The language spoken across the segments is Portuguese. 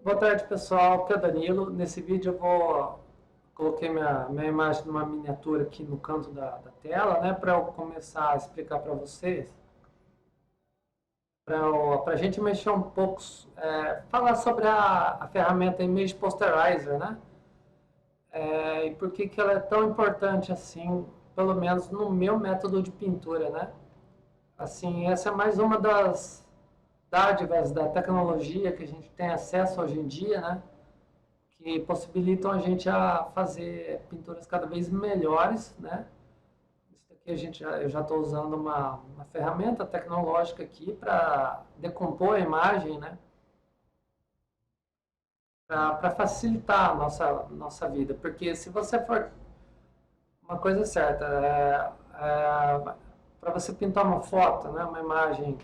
Boa tarde, pessoal. Aqui é o Danilo. Nesse vídeo coloquei minha imagem numa miniatura aqui no canto da tela, né, para eu começar a explicar para vocês, para a gente mexer um pouco, falar sobre a ferramenta Image Posterizer, né, e por que ela é tão importante assim, pelo menos no meu método de pintura, né. Assim, essa é mais uma das dádivas da tecnologia que a gente tem acesso hoje em dia, né, que possibilitam a gente a fazer pinturas cada vez melhores, né? Isso aqui eu já estou usando uma ferramenta tecnológica aqui para decompor a imagem, né? Para facilitar a nossa vida, porque se você for uma coisa certa, para você pintar uma foto, né? Uma imagem,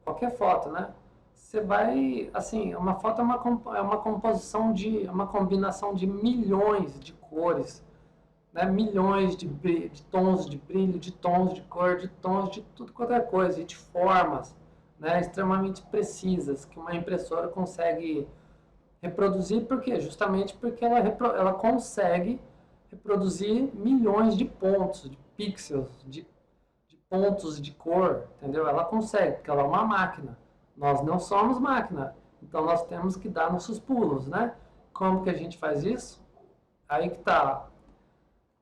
qualquer foto, né? Você vai, assim, uma foto é uma composição uma combinação de milhões de cores, né? Milhões de tons de brilho, de tons de cor, de tons de tudo quanto é coisa, e de formas, né? Extremamente precisas, que uma impressora consegue reproduzir, por quê? Justamente porque ela consegue reproduzir milhões de pontos, de pixels, de pontos de cor, entendeu? Ela consegue, porque ela é uma máquina. Nós não somos máquina, então nós temos que dar nossos pulos, né? Como que a gente faz isso? Aí que tá.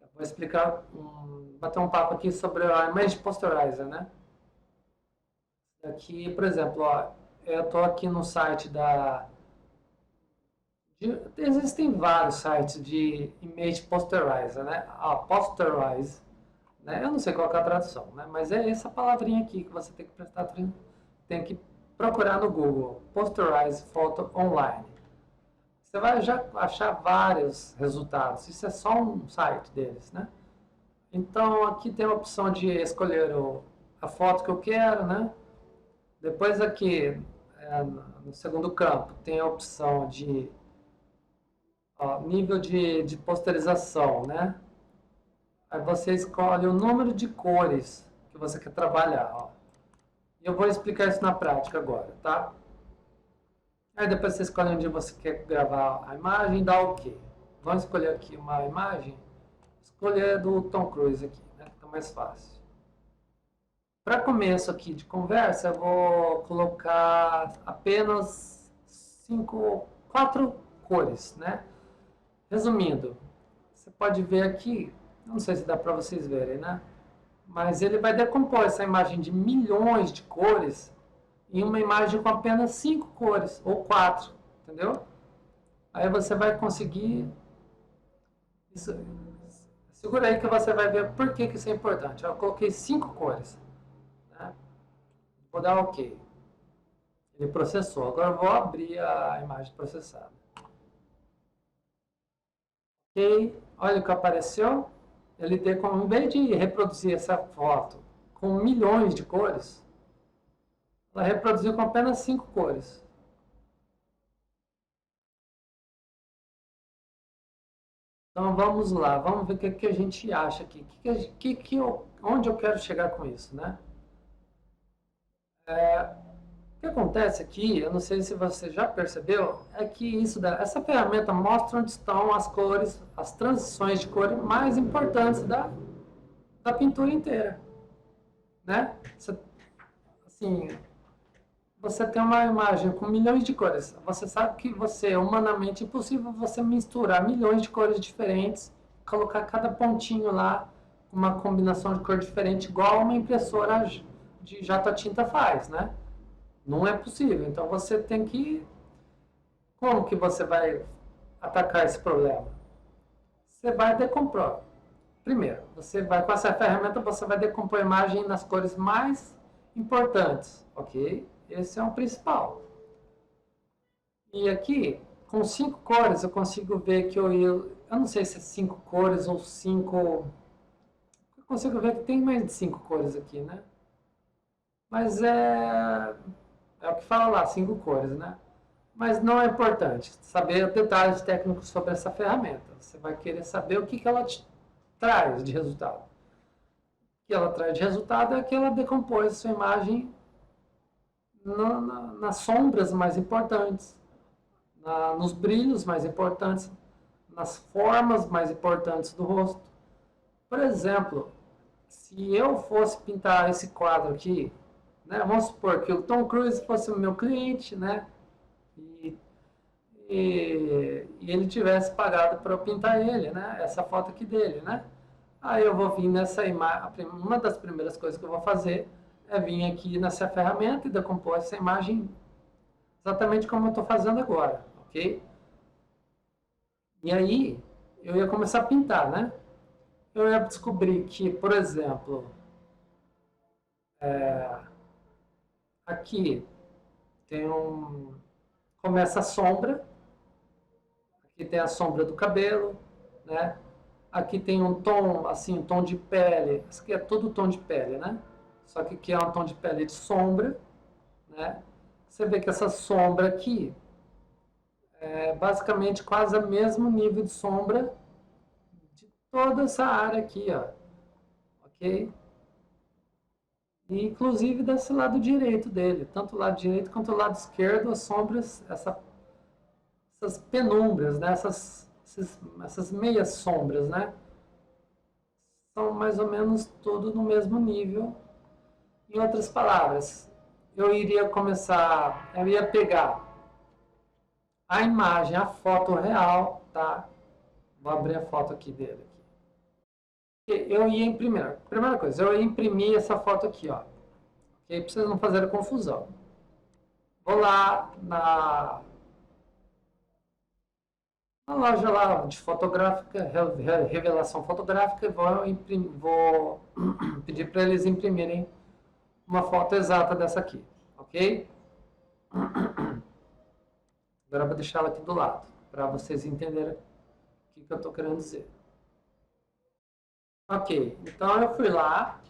Eu vou explicar, bater um papo aqui sobre a Image Posterizer, né? Aqui, por exemplo, ó, eu estou aqui no site existem vários sites de Image Posterizer, né? Posterize, né? Eu não sei qual é a tradução, né? Mas é essa palavrinha aqui que você tem que tem que procurar no Google, Posterize Photo Online. Você vai já achar vários resultados. Isso é só um site deles, né? Então aqui tem a opção de escolher a foto que eu quero, né? Depois aqui no segundo campo tem a opção de nível de posterização, né? Aí você escolhe o número de cores que você quer trabalhar, ó. E eu vou explicar isso na prática agora, tá? Aí depois você escolhe onde você quer gravar a imagem e dá OK. Vamos escolher aqui uma imagem. Escolher do Tom Cruise aqui, né? Fica mais fácil. Para começo aqui de conversa, eu vou colocar apenas 4 cores, né? Resumindo, você pode ver aqui, não sei se dá para vocês verem, né? Mas ele vai decompor essa imagem de milhões de cores em uma imagem com apenas 5 cores, ou 4, entendeu? Aí você vai conseguir... Segura aí que você vai ver por que isso é importante. Eu coloquei 5 cores, né? Vou dar OK. Ele processou. Agora eu vou abrir a imagem processada. Ok, olha o que apareceu. Ele em vez de reproduzir essa foto com milhões de cores, ela reproduziu com apenas 5 cores. Então vamos lá, vamos ver o que a gente acha aqui. Onde eu quero chegar com isso, né? O que acontece aqui, eu não sei se você já percebeu, é que essa ferramenta mostra onde estão as cores, as transições de cor mais importantes da pintura inteira, né? Assim, você tem uma imagem com milhões de cores. Você sabe que humanamente, é impossível você misturar milhões de cores diferentes, colocar cada pontinho lá com uma combinação de cor diferente, igual uma impressora de jato a tinta faz, né? Não é possível. Então você tem que... Como que você vai atacar esse problema? Você vai decompor. Primeiro, com essa ferramenta, você vai decompor a imagem nas cores mais importantes, ok? Esse é o principal. E aqui, com 5 cores, eu consigo ver que eu não sei se é 5 cores ou 5... Eu consigo ver que tem mais de 5 cores aqui, né? Mas é o que fala lá, 5 cores, né? Mas não é importante saber detalhes técnicos sobre essa ferramenta. Você vai querer saber o que ela te traz de resultado. O que ela traz de resultado é que ela decompôs a sua imagem nas sombras mais importantes, nos brilhos mais importantes, nas formas mais importantes do rosto. Por exemplo, se eu fosse pintar esse quadro aqui, né, vamos supor que o Tom Cruise fosse o meu cliente, né, e, e ele tivesse pagado para eu pintar ele, né, essa foto aqui dele, né. Aí eu vou vir nessa imagem, uma das primeiras coisas que eu vou fazer é vir aqui nessa ferramenta e decompor essa imagem exatamente como eu estou fazendo agora, ok? E aí eu ia começar a pintar, né? Eu ia descobrir que, por exemplo, aqui tem começa a sombra, aqui tem a sombra do cabelo, né? Aqui tem um tom, assim, um tom de pele, isso aqui é todo tom de pele, né? Só que aqui é um tom de pele de sombra, né? Você vê que essa sombra aqui é basicamente quase o mesmo nível de sombra de toda essa área aqui, ó. Ok? E, inclusive desse lado direito dele, tanto o lado direito quanto o lado esquerdo, as sombras, essas penumbras, né? essas meias sombras, né? São mais ou menos tudo no mesmo nível. Em outras palavras, eu ia pegar a imagem, a foto real, tá? Vou abrir a foto aqui dele. Eu ia imprimir, primeira coisa, eu ia imprimir essa foto aqui, ó. Ok? Para vocês não fazerem confusão. Vou lá na loja lá de fotográfica, revelação fotográfica, vou pedir para eles imprimirem uma foto exata dessa aqui, ok? Agora eu vou deixar ela aqui do lado, para vocês entenderem o que eu estou querendo dizer. Ok, então eu fui lá,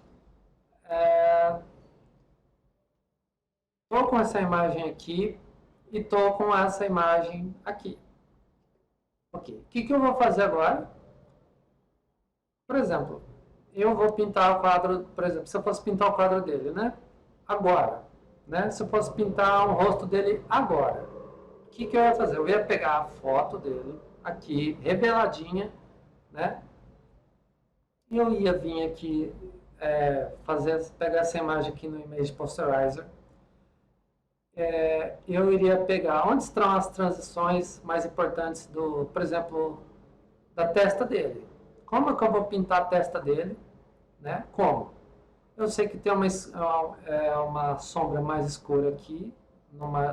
estou com essa imagem aqui e estou com essa imagem aqui. Ok, o que eu vou fazer agora? Por exemplo, eu vou pintar o quadro, por exemplo, se eu fosse pintar o quadro dele, né? Agora, né? Se eu fosse pintar o rosto dele agora, o que eu ia fazer? Eu ia pegar a foto dele aqui, reveladinha, né? E eu ia vir aqui pegar essa imagem aqui no Image Posterizer. Eu iria pegar onde estão as transições mais importantes por exemplo, da testa dele. Como é que eu vou pintar a testa dele? Né? Como? Eu sei que tem uma sombra mais escura aqui,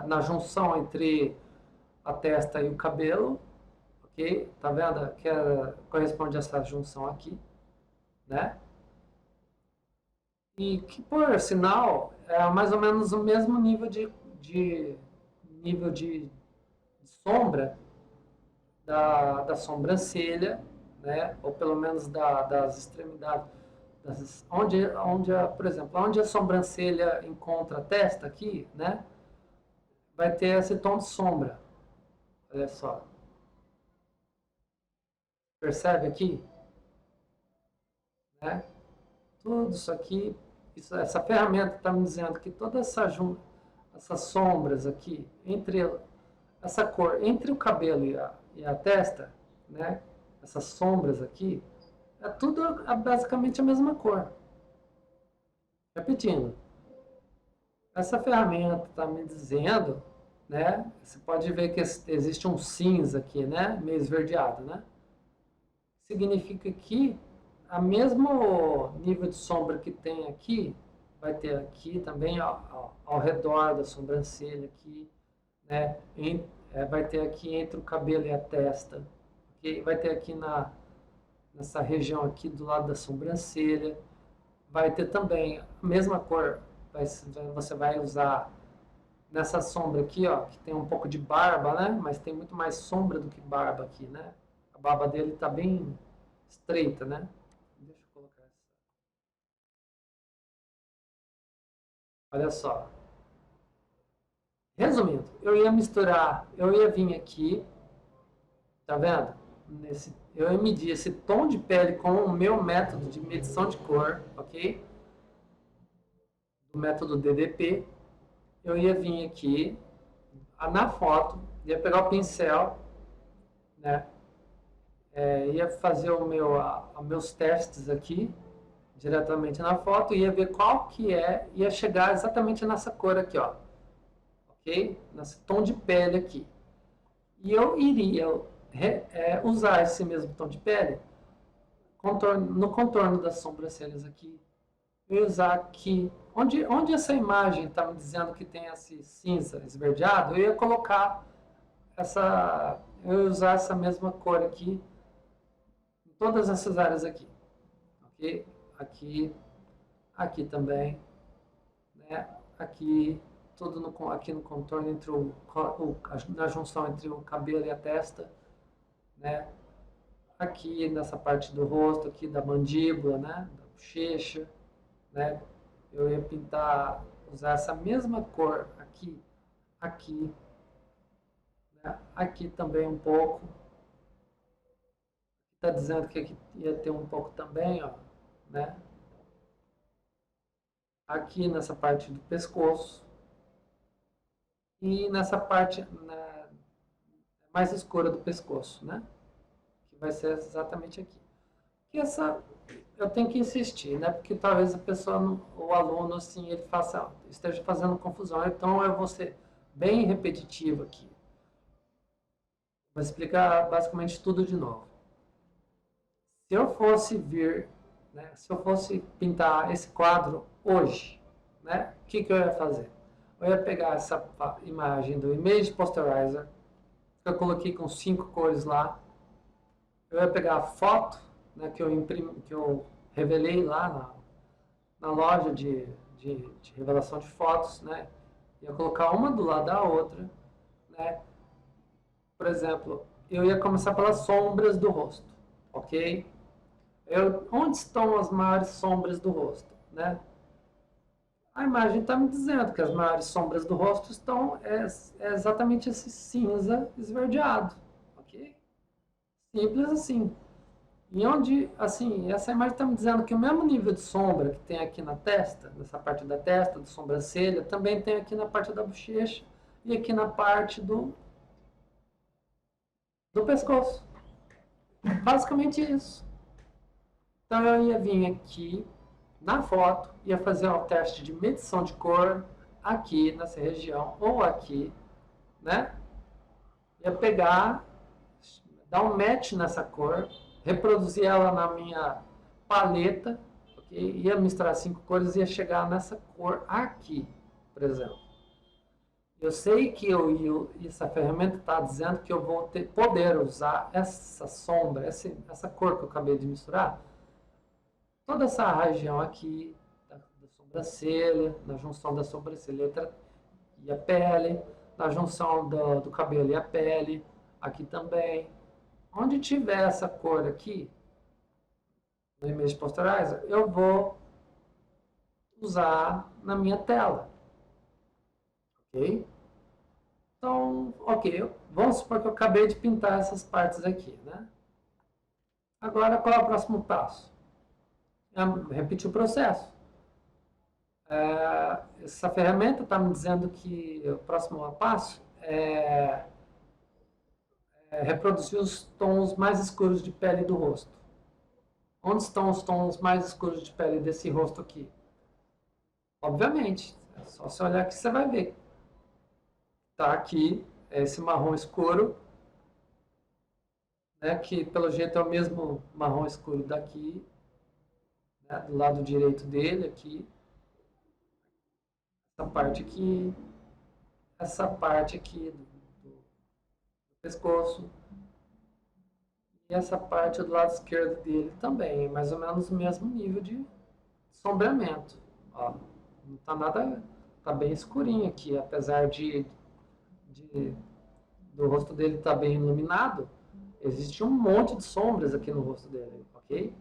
na junção entre a testa e o cabelo, ok? Tá vendo? Que corresponde a essa junção aqui, né? E que, por sinal, é mais ou menos o mesmo nível de sombra da sobrancelha, né? Ou pelo menos das extremidades. Por exemplo, onde a sobrancelha encontra a testa aqui, né? Vai ter esse tom de sombra. Olha só. Percebe aqui? Né? Tudo isso aqui, essa ferramenta está me dizendo que todas essas sombras aqui, essa cor entre o cabelo e a testa, né? Essas sombras aqui, é tudo basicamente a mesma cor. Repetindo, essa ferramenta está me dizendo, né? Você pode ver que existe um cinza aqui, né? Meio esverdeado, né? Significa que a mesmo nível de sombra que tem aqui, vai ter aqui também ao redor da sobrancelha aqui, né? Vai ter aqui entre o cabelo e a testa, okay? Vai ter aqui nessa região aqui do lado da sobrancelha, vai ter também a mesma cor, você vai usar nessa sombra aqui, ó, que tem um pouco de barba, né? Mas tem muito mais sombra do que barba aqui, né? A barba dele tá bem estreita, né? Deixa eu colocar essa. Olha só. Resumindo, eu ia vir aqui, tá vendo? Eu ia medir esse tom de pele com o meu método de medição de cor, ok? Do método DDP. Eu ia vir aqui na foto, ia pegar o pincel, né? Ia fazer meus testes aqui, diretamente na foto, ia ver qual que ia chegar exatamente nessa cor aqui, ó. Ok? Nesse tom de pele aqui. E eu iria usar esse mesmo tom de pele no contorno das sobrancelhas aqui. Eu ia usar aqui, onde essa imagem está me dizendo que tem esse cinza esverdeado, eu ia colocar eu ia usar essa mesma cor aqui em todas essas áreas aqui, ok? Aqui também, né? Aqui, aqui no contorno entre na junção entre o cabelo e a testa, né? Aqui nessa parte do rosto, aqui da mandíbula, né? Da bochecha, né? Eu ia usar essa mesma cor aqui, né? Aqui também um pouco. Está dizendo que aqui ia ter um pouco também, ó, né? Aqui nessa parte do pescoço e nessa parte mais escura do pescoço, né? Que vai ser exatamente aqui. Que eu tenho que insistir, né? Porque talvez a pessoa, o aluno, assim, ele esteja fazendo confusão. Então eu vou ser bem repetitivo aqui. Vou explicar basicamente tudo de novo. Se eu fosse né, se eu fosse pintar esse quadro hoje, né, o que eu ia fazer? Eu ia pegar essa imagem do Image Posterizer, que eu coloquei com 5 cores lá. Eu ia pegar a foto, né, que eu revelei lá na loja de revelação de fotos, né? Ia colocar uma do lado da outra, né? Por exemplo, eu ia começar pelas sombras do rosto, ok? Onde estão as maiores sombras do rosto, né? A imagem está me dizendo que as maiores sombras do rosto é exatamente esse cinza esverdeado, ok? Simples assim. E onde, assim, essa imagem está me dizendo que o mesmo nível de sombra que tem aqui na testa, nessa parte da testa, da sobrancelha, também tem aqui na parte da bochecha e aqui na parte do pescoço. Basicamente isso. Então eu ia vir aqui na foto, ia fazer o teste de medição de cor aqui nessa região ou aqui, né? Ia pegar, dar um match nessa cor, reproduzir ela na minha paleta, okay? Ia misturar 5 cores e ia chegar nessa cor aqui, por exemplo. Eu sei que essa ferramenta está dizendo que eu vou poder usar essa sombra, essa cor que eu acabei de misturar, toda essa região aqui, da sobrancelha, na junção da sobrancelha e a pele, na junção do cabelo e a pele, aqui também. Onde tiver essa cor aqui, no Image Posterizer, eu vou usar na minha tela. Ok? Então, ok, vamos supor que eu acabei de pintar essas partes aqui, né? Agora, qual é o próximo passo? Repetir o processo. Essa ferramenta está me dizendo que o próximo passo é reproduzir os tons mais escuros de pele do rosto. Onde estão os tons mais escuros de pele desse rosto aqui? Obviamente, é só você olhar que você vai ver. Tá aqui, esse marrom escuro, né, que pelo jeito é o mesmo marrom escuro daqui, né, do lado direito dele aqui. Essa parte aqui do pescoço. E essa parte do lado esquerdo dele também, mais ou menos o mesmo nível de sombreamento. Ó, não tá nada, tá bem escurinho aqui, apesar do rosto dele estar bem iluminado, existe um monte de sombras aqui no rosto dele, ok?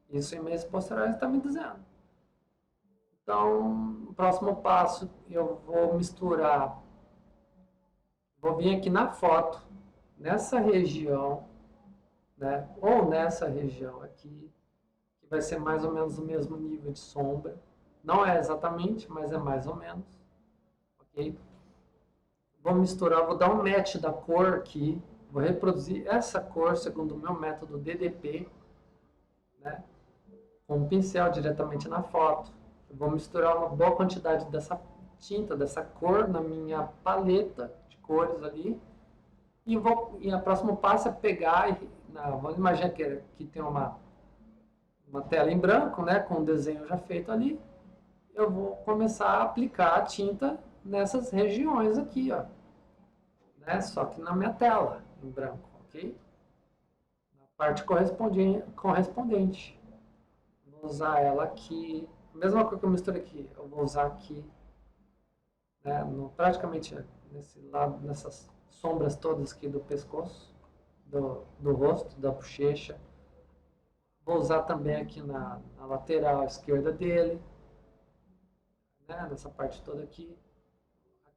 Isso em Image Posterizer está me dizendo. Então, o próximo passo, eu vou misturar, vou vir aqui na foto, nessa região, né? Ou nessa região aqui, que vai ser mais ou menos o mesmo nível de sombra. Não é exatamente, mas é mais ou menos, ok? Vou misturar, vou dar um match da cor aqui, vou reproduzir essa cor segundo o meu método DDP, né, com um pincel diretamente na foto. Eu vou misturar uma boa quantidade dessa tinta, dessa cor na minha paleta de cores ali. E o próximo passo é pegar, vamos imaginar que tem uma tela em branco, né, com o desenho já feito ali. Eu vou começar a aplicar a tinta nessas regiões aqui, ó, né, só que na minha tela, em branco, ok? Na parte correspondente. Vou usar ela aqui, a mesma coisa que eu misturei aqui, eu vou usar aqui, né, praticamente nesse lado, nessas sombras todas aqui do pescoço, do rosto, da bochecha. Vou usar também aqui na lateral esquerda dele, né, nessa parte toda aqui.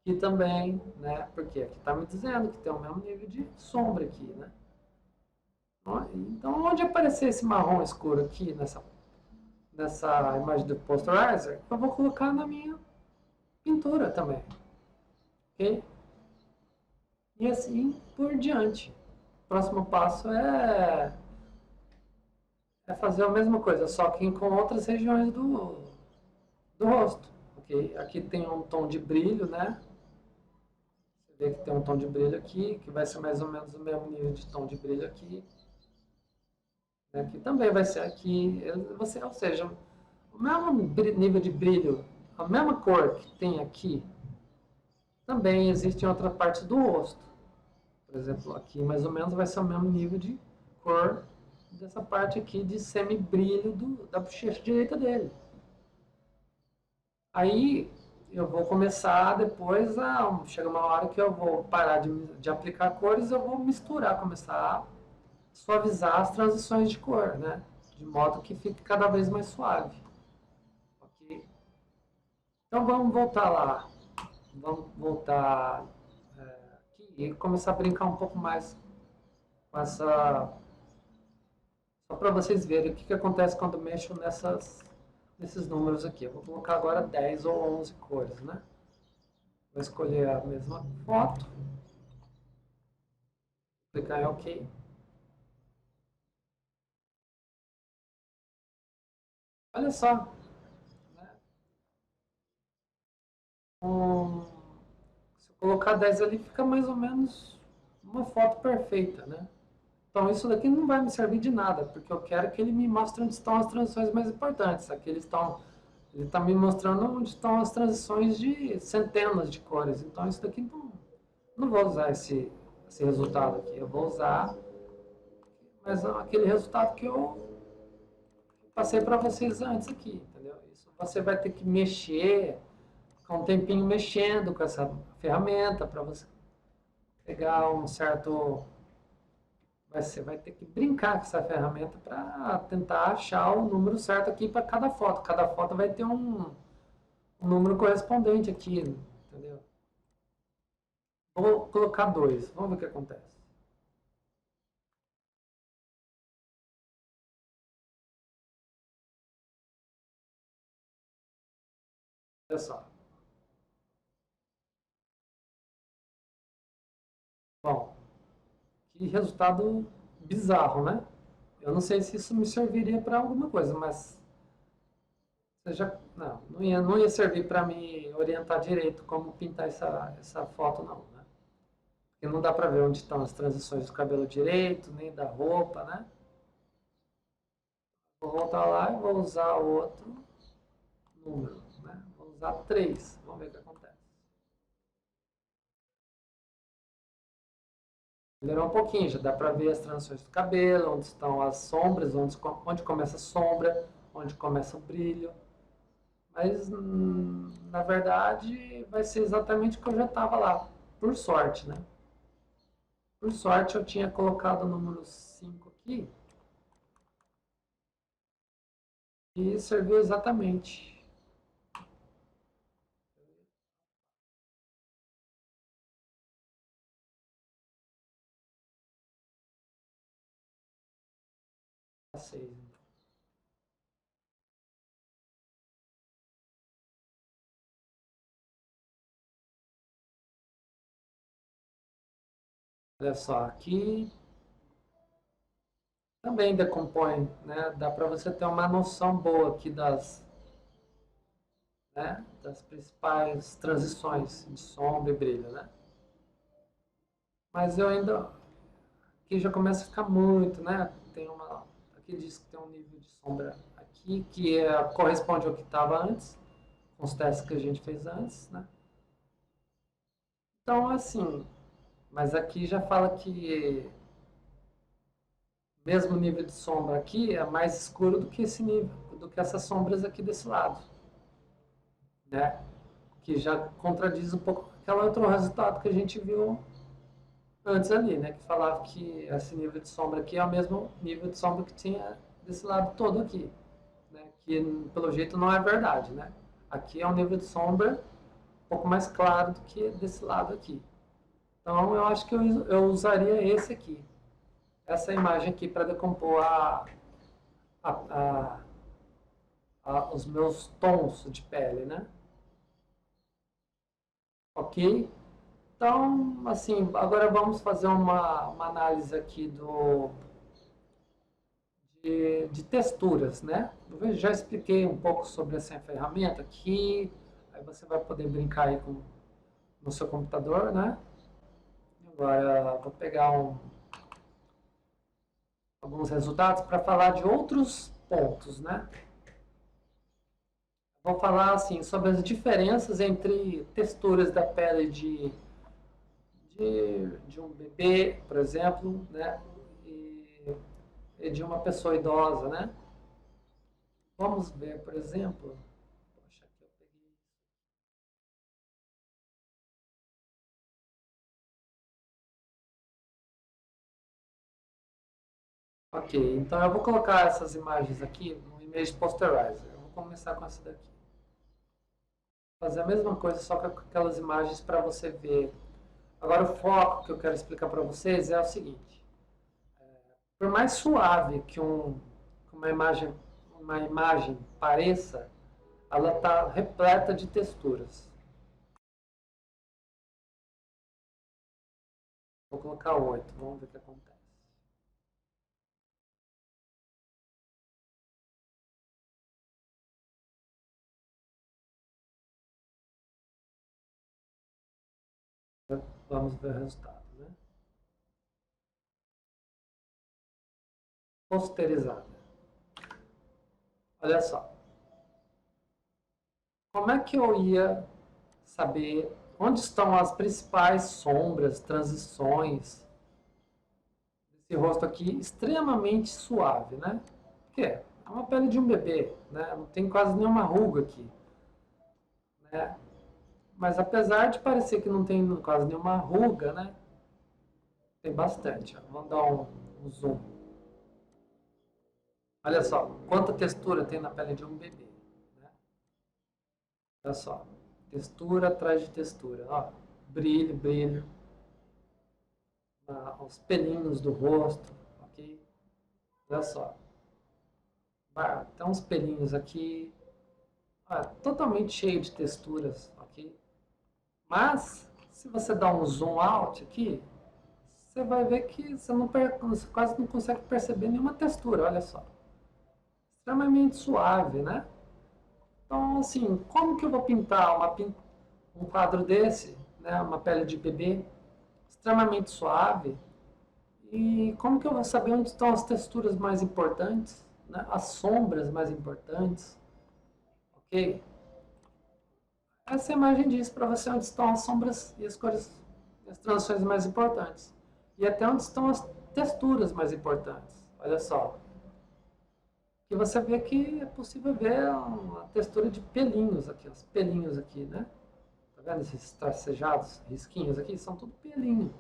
Aqui também, né, porque aqui está me dizendo que tem o mesmo nível de sombra aqui, né. Então, onde aparecer esse marrom escuro aqui, nessa imagem do posterizer, eu vou colocar na minha pintura também, ok? E assim por diante. O próximo passo é fazer a mesma coisa, só que com outras regiões do rosto, ok? Aqui tem um tom de brilho, né? Você vê que tem um tom de brilho aqui, que vai ser mais ou menos o mesmo nível de tom de brilho aqui. Aqui também vai ser aqui, ou seja, o mesmo nível de brilho, a mesma cor que tem aqui, também existe em outra parte do rosto. Por exemplo, aqui mais ou menos vai ser o mesmo nível de cor dessa parte aqui de semi-brilho da bochecha direita dele. Aí eu vou começar depois chega uma hora que eu vou parar de aplicar cores, eu vou misturar, começar a suavizar as transições de cor, né? De modo que fique cada vez mais suave. Ok? Então vamos voltar lá. Vamos voltar aqui e começar a brincar um pouco mais com essa. Só para vocês verem o que acontece quando mexo nesses números aqui. Eu vou colocar agora 10 ou 11 cores, né? Vou escolher a mesma foto, clicar em OK. Olha só, né? Se eu colocar 10 ali, fica mais ou menos uma foto perfeita, né? Então isso daqui não vai me servir de nada, porque eu quero que ele me mostre onde estão as transições mais importantes. Aqui ele está me mostrando onde estão as transições de centenas de cores. Então isso daqui não vou usar esse resultado aqui. Eu vou usar mas aquele resultado que eu passei para vocês antes aqui, entendeu? Isso você vai ter que mexer, ficar um tempinho mexendo com essa ferramenta para você pegar um certo. Você vai ter que brincar com essa ferramenta para tentar achar o número certo aqui para cada foto. Cada foto vai ter um número correspondente aqui, entendeu? Vou colocar 2, vamos ver o que acontece. Olha só. Bom, que resultado bizarro, né? Eu não sei se isso me serviria para alguma coisa, mas você já, não ia servir para me orientar direito como pintar essa foto, não, né? Porque não dá para ver onde estão as transições do cabelo direito, nem da roupa, né? Vou voltar lá e vou usar outro número, né? Vou usar 3, vamos ver o que acontece. Melhorou um pouquinho, já dá para ver as transições do cabelo, onde estão as sombras, onde começa a sombra, onde começa o brilho. Mas, na verdade, vai ser exatamente o que eu já estava lá, por sorte, né? Por sorte, eu tinha colocado o número 5 aqui e serviu exatamente. A 6. Olha só, aqui também decompõe, né? Dá para você ter uma noção boa aqui das principais transições de sombra e brilho, né? Mas eu ainda, aqui já começa a ficar muito, né? Aqui diz que tem um nível de sombra aqui, corresponde ao que estava antes, com os testes que a gente fez antes, né? Então, assim, mas aqui já fala que mesmo nível de sombra aqui é mais escuro do que esse nível, do que essas sombras aqui desse lado, né? Que já contradiz um pouco com aquele outro resultado que a gente viu antes ali, né? Que falava que esse nível de sombra aqui é o mesmo nível de sombra que tinha desse lado todo aqui, né? Que pelo jeito não é verdade, né? Aqui é um nível de sombra um pouco mais claro do que desse lado aqui. Então eu acho que eu usaria esse aqui, essa imagem aqui para decompor a, a, os meus tons de pele, né? Ok? Então, assim, agora vamos fazer uma análise aqui de texturas, né? Eu já expliquei um pouco sobre essa ferramenta aqui, aí você vai poder brincar aí no seu computador, né? Agora, vou pegar alguns resultados para falar de outros pontos, né? Vou falar, assim, sobre as diferenças entre texturas da pele de um bebê, por exemplo, né? E de uma pessoa idosa, né? Vamos ver, por exemplo. Poxa, aqui eu peguei. Ok, então eu vou colocar essas imagens aqui no Image Posterizer. Eu vou começar com essa daqui. Fazer a mesma coisa, só com aquelas imagens para você ver. Agora, o foco que eu quero explicar para vocês é o seguinte. Por mais suave que uma imagem pareça, ela está repleta de texturas. Vou colocar 8, vamos ver o que acontece. Vamos ver o resultado, né? Posterizada. Olha só. Como é que eu ia saber onde estão as principais sombras, transições desse rosto aqui extremamente suave, né? Porque é uma pele de um bebê, né? Não tem quase nenhuma ruga aqui, né? Mas apesar de parecer que não tem quase nenhuma ruga, né? Tem bastante. Ó. Vamos dar um zoom. Olha só, quanta textura tem na pele de um bebê. Né? Olha só, textura atrás de textura. Ó, brilho, brilho. Os pelinhos do rosto, ok? Olha só. Tem uns pelinhos aqui. Totalmente cheio de texturas, ok? Mas, se você dá um zoom out aqui, você vai ver que você quase não consegue perceber nenhuma textura, olha só. Extremamente suave, né? Então, assim, como que eu vou pintar um quadro desse, né? Uma pele de bebê, extremamente suave, e como que eu vou saber onde estão as texturas mais importantes, né? As sombras mais importantes, ok? Essa imagem diz para você onde estão as sombras e as cores, as transições mais importantes. E até onde estão as texturas mais importantes. Olha só. Que você vê que é possível ver a textura de pelinhos aqui, os pelinhos aqui, né? Tá vendo esses tracejados, risquinhos aqui? São tudo pelinho,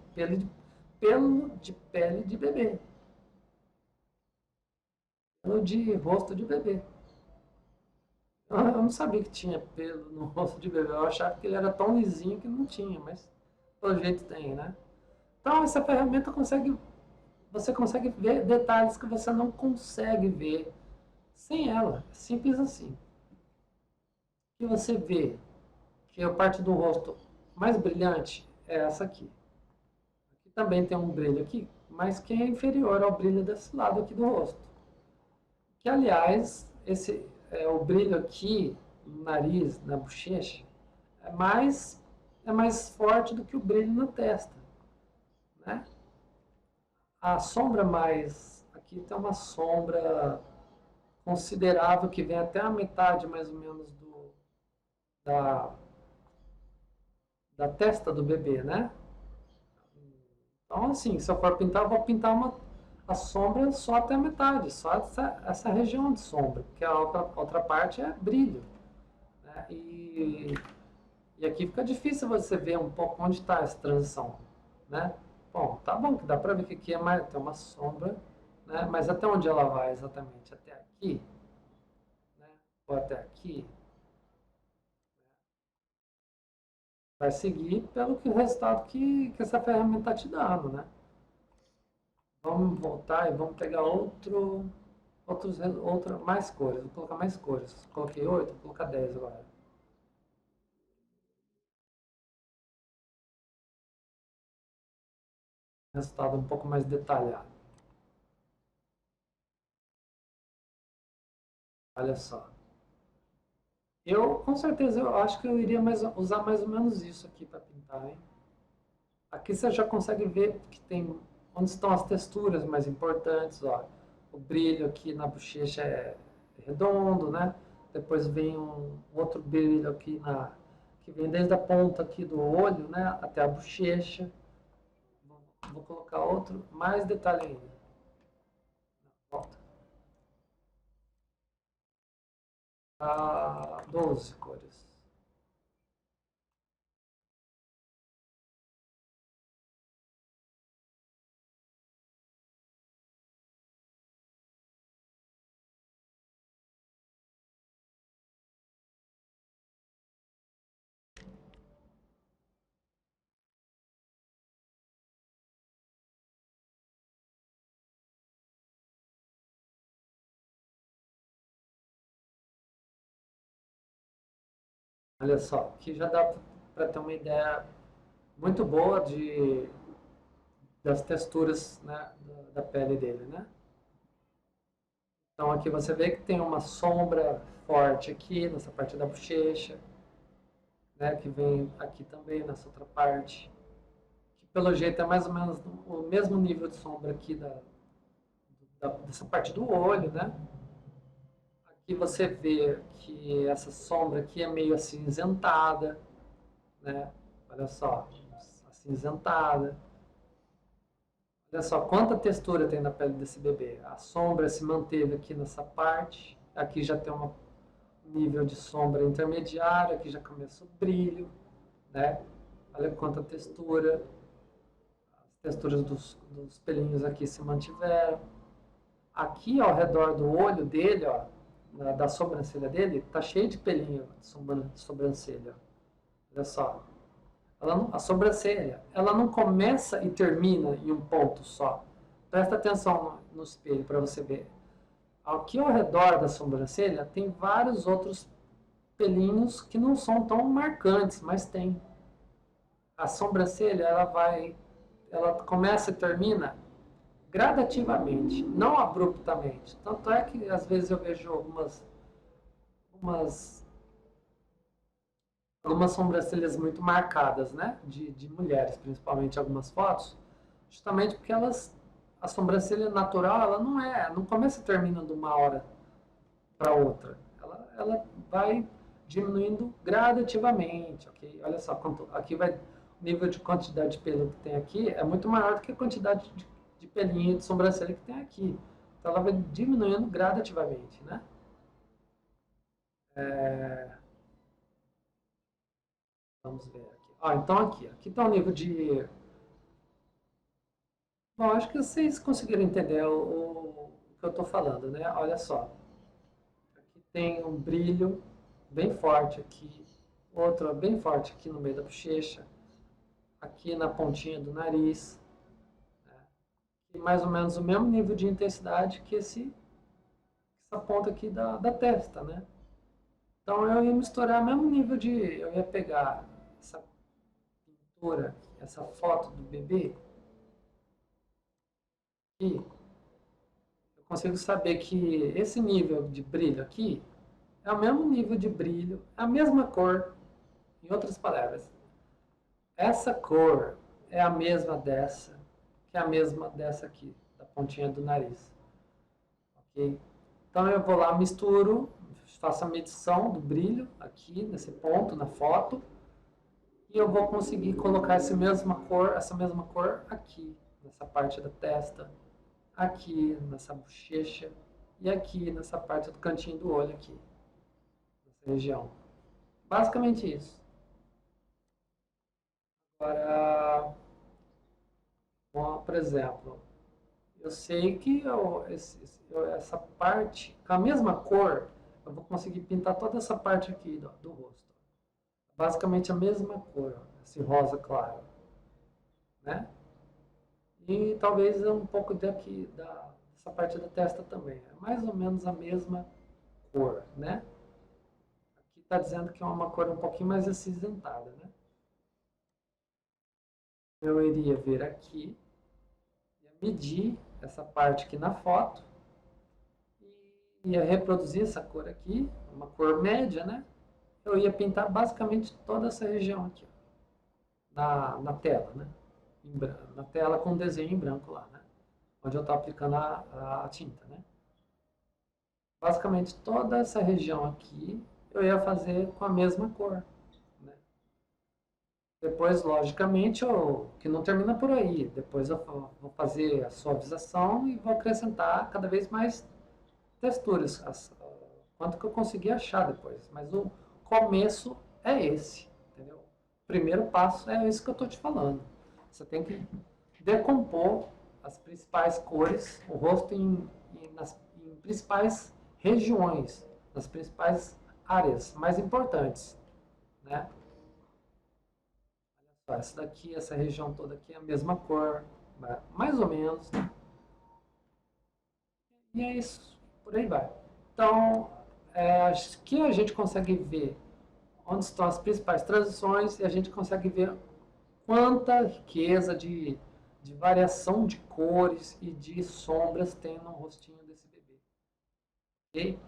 pelo de pele de bebê. Pelo de rosto de bebê. Eu não sabia que tinha pelo no rosto de bebê. Eu achava que ele era tão lisinho que não tinha, mas pelo jeito tem, né? Então essa ferramenta você consegue ver detalhes que você não consegue ver sem ela. Simples assim. E você vê que a parte do rosto mais brilhante é essa aqui. que também tem um brilho aqui, mas que é inferior ao brilho desse lado aqui do rosto. Que, aliás, o brilho aqui no nariz, na bochecha, é mais forte do que o brilho na testa, né? A sombra mais... Aqui tem uma sombra considerável que vem até a metade, mais ou menos, da, da testa do bebê, né? Então, assim, se eu for pintar, eu vou pintar a sombra só até a metade, só essa região de sombra, porque a outra parte é brilho, né? E aqui fica difícil você ver um pouco onde está essa transição, né? Bom, tá bom que dá para ver que aqui tem uma sombra, né? Mas até onde ela vai exatamente? Até aqui, né? Ou até aqui? Vai seguir pelo que o resultado que essa ferramenta está te dando, né? Vamos voltar e vamos pegar mais cores. Vou colocar mais cores. Coloquei 8, vou colocar 10 agora. Resultado um pouco mais detalhado. Olha só. Com certeza, eu acho que eu iria usar mais ou menos isso aqui para pintar, hein? Aqui você já consegue ver que tem onde estão as texturas mais importantes, ó. O brilho aqui na bochecha é redondo, né? Depois vem um outro brilho aqui que vem desde a ponta aqui do olho, né, até a bochecha. Vou colocar outro mais detalhe ainda. Volta. 12 cores. Olha só, aqui já dá para ter uma ideia muito boa das texturas, né, da pele dele, né? Então aqui você vê que tem uma sombra forte aqui nessa parte da bochecha, né, que vem aqui também nessa outra parte, que pelo jeito é mais ou menos o mesmo nível de sombra aqui dessa parte do olho, né? Aqui você vê que essa sombra aqui é meio acinzentada, né? Olha só, acinzentada. Olha só quanta textura tem na pele desse bebê. A sombra se manteve aqui nessa parte. Aqui já tem um nível de sombra intermediário. Aqui já começa o brilho, né? Olha quanta textura. As texturas dos pelinhos aqui se mantiveram. Aqui ao redor do olho dele, ó, da sobrancelha dele, tá cheio de pelinho de sobrancelha. Olha só. A sobrancelha, ela não começa e termina em um ponto só. Presta atenção no espelho para você ver. Aqui ao redor da sobrancelha tem vários outros pelinhos que não são tão marcantes, mas tem. A sobrancelha, ela começa e termina gradativamente, não abruptamente. Tanto é que às vezes eu vejo umas algumas sobrancelhas muito marcadas, né? De mulheres, principalmente algumas fotos, justamente porque a sobrancelha natural, ela não começa e termina de uma hora para outra. Ela vai diminuindo gradativamente, ok? Olha só, aqui vai, o nível de quantidade de pelo que tem aqui é muito maior do que a quantidade de pelinho de sobrancelha que tem aqui. Então ela vai diminuindo gradativamente, né? É, vamos ver aqui. Então aqui está o nível de... Bom, acho que vocês conseguiram entender o que eu estou falando, né? Olha só, aqui tem um brilho bem forte aqui, outro bem forte aqui no meio da bochecha, aqui na pontinha do nariz, né? E mais ou menos o mesmo nível de intensidade que essa ponta aqui da testa, né? Então eu ia misturar o mesmo nível eu ia pegar essa pintura, essa foto do bebê, aqui, eu consigo saber que esse nível de brilho aqui é o mesmo nível de brilho, a mesma cor, em outras palavras. Essa cor é a mesma dessa, que é a mesma dessa aqui, da pontinha do nariz. Ok? Então eu vou lá, misturo, faço a medição do brilho aqui, nesse ponto, na foto, e eu vou conseguir colocar essa mesma cor aqui, nessa parte da testa, aqui nessa bochecha e aqui nessa parte do cantinho do olho aqui, nessa região. Basicamente isso. Agora, bom, por exemplo, eu sei que essa parte, com a mesma cor, eu vou conseguir pintar toda essa parte aqui do rosto. Basicamente a mesma cor, esse rosa claro, né? E talvez um pouco daqui, dessa parte da testa também. É mais ou menos a mesma cor, né? Aqui está dizendo que é uma cor um pouquinho mais acinzentada, né? Eu iria vir aqui, ia medir essa parte aqui na foto, e ia reproduzir essa cor aqui, uma cor média, né? Eu ia pintar basicamente toda essa região aqui, ó, na tela, né? Na tela com o desenho em branco lá, né? Onde eu estou aplicando a tinta, né? Basicamente toda essa região aqui eu ia fazer com a mesma cor, né? Depois, logicamente, que não termina por aí. Depois eu vou fazer a suavização e vou acrescentar cada vez mais texturas, quanto que eu conseguir achar depois. Mas o começo é esse, entendeu? O primeiro passo é isso que eu estou te falando. Você tem que decompor as principais cores, o rosto em principais regiões, nas principais áreas mais importantes, né? Olha só, essa daqui, essa região toda aqui é a mesma cor, mais ou menos, né? E é isso, por aí vai. Então, aqui a gente consegue ver onde estão as principais transições e a gente consegue ver quanta riqueza de variação de cores e de sombras tem no rostinho desse bebê. Ok?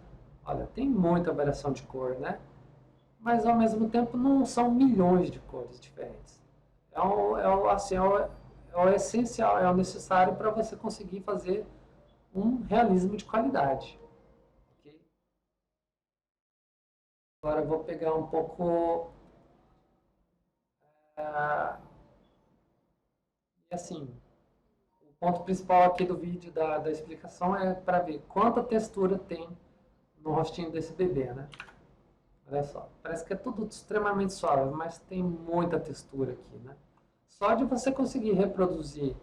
Olha, tem muita variação de cor, né? Mas ao mesmo tempo não são milhões de cores diferentes. É o essencial, é o necessário para você conseguir fazer um realismo de qualidade. Ok? Agora eu vou pegar um pouco. E assim, o ponto principal aqui do vídeo da explicação é para ver quanta textura tem no rostinho desse bebê, né? Olha só, parece que é tudo extremamente suave, mas tem muita textura aqui, né? Só de você conseguir reproduzir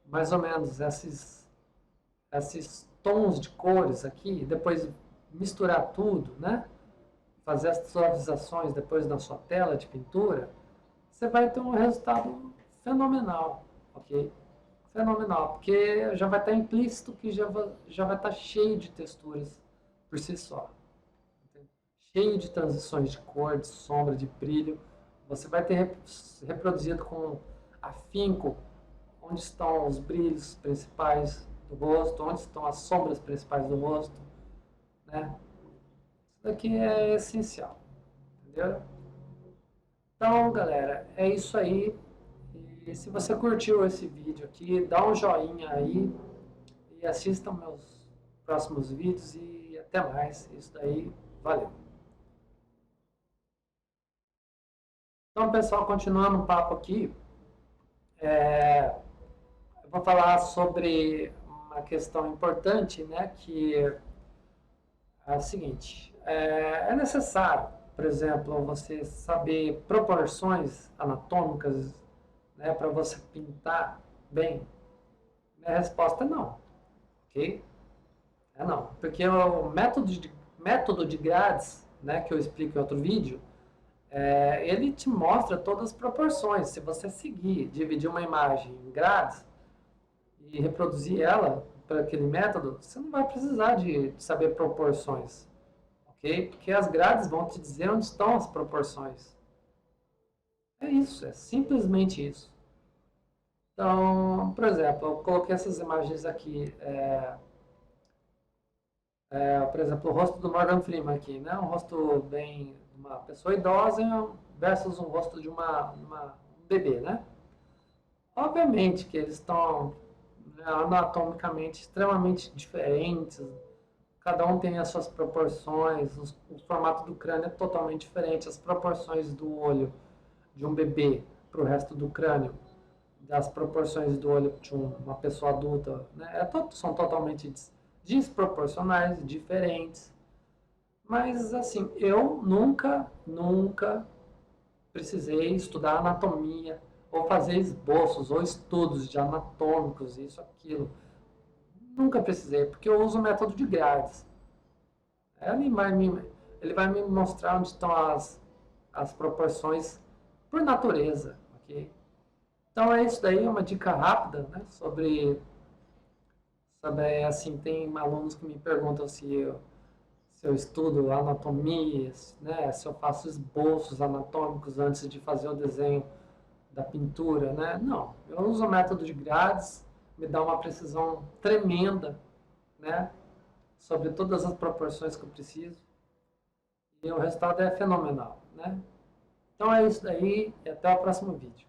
mais ou menos esses tons de cores aqui, depois misturar tudo, né? Fazer as suavizações depois na sua tela de pintura, você vai ter um resultado fenomenal, ok? Fenomenal, porque já vai estar implícito que já vai estar cheio de texturas por si só. Cheio de transições de cor, de sombra, de brilho. Você vai ter reproduzido com afinco onde estão os brilhos principais do rosto, onde estão as sombras principais do rosto, né? Isso daqui é essencial, entendeu? Então, galera, é isso aí. E se você curtiu esse vídeo aqui, dá um joinha aí e assista meus próximos vídeos e até mais. Isso daí, valeu. Então, pessoal, continuando o papo aqui, eu vou falar sobre uma questão importante, né, que é a seguinte, é necessário, por exemplo, você saber proporções anatômicas, né, para você pintar bem? Minha resposta é não, ok? É não, porque o método de grades, né, que eu explico em outro vídeo, ele te mostra todas as proporções. Se você seguir, dividir uma imagem em grades e reproduzir ela para aquele método, você não vai precisar de saber proporções, ok? Porque as grades vão te dizer onde estão as proporções. É isso, é simplesmente isso. Então, por exemplo, eu coloquei essas imagens aqui, por exemplo, o rosto do Morgan Freeman aqui, né? Um rosto bem de uma pessoa idosa versus um rosto de um bebê, né? Obviamente que eles estão, né, anatomicamente extremamente diferentes, cada um tem as suas proporções, o formato do crânio é totalmente diferente, as proporções do olho de um bebê para o resto do crânio, das proporções do olho de uma pessoa adulta, né, são totalmente desproporcionais, diferentes. Mas assim, eu nunca precisei estudar anatomia, ou fazer esboços, ou estudos de anatômicos, isso, aquilo. Nunca precisei, porque eu uso o método de grades. Ele vai me mostrar onde estão as proporções por natureza, ok? Então é isso daí, uma dica rápida, né, sobre assim, tem alunos que me perguntam se eu estudo anatomia, né, se eu faço esboços anatômicos antes de fazer o desenho da pintura, né? Não, eu uso o método de grades, me dá uma precisão tremenda, né, sobre todas as proporções que eu preciso e o resultado é fenomenal, né? Então é isso daí e até o próximo vídeo.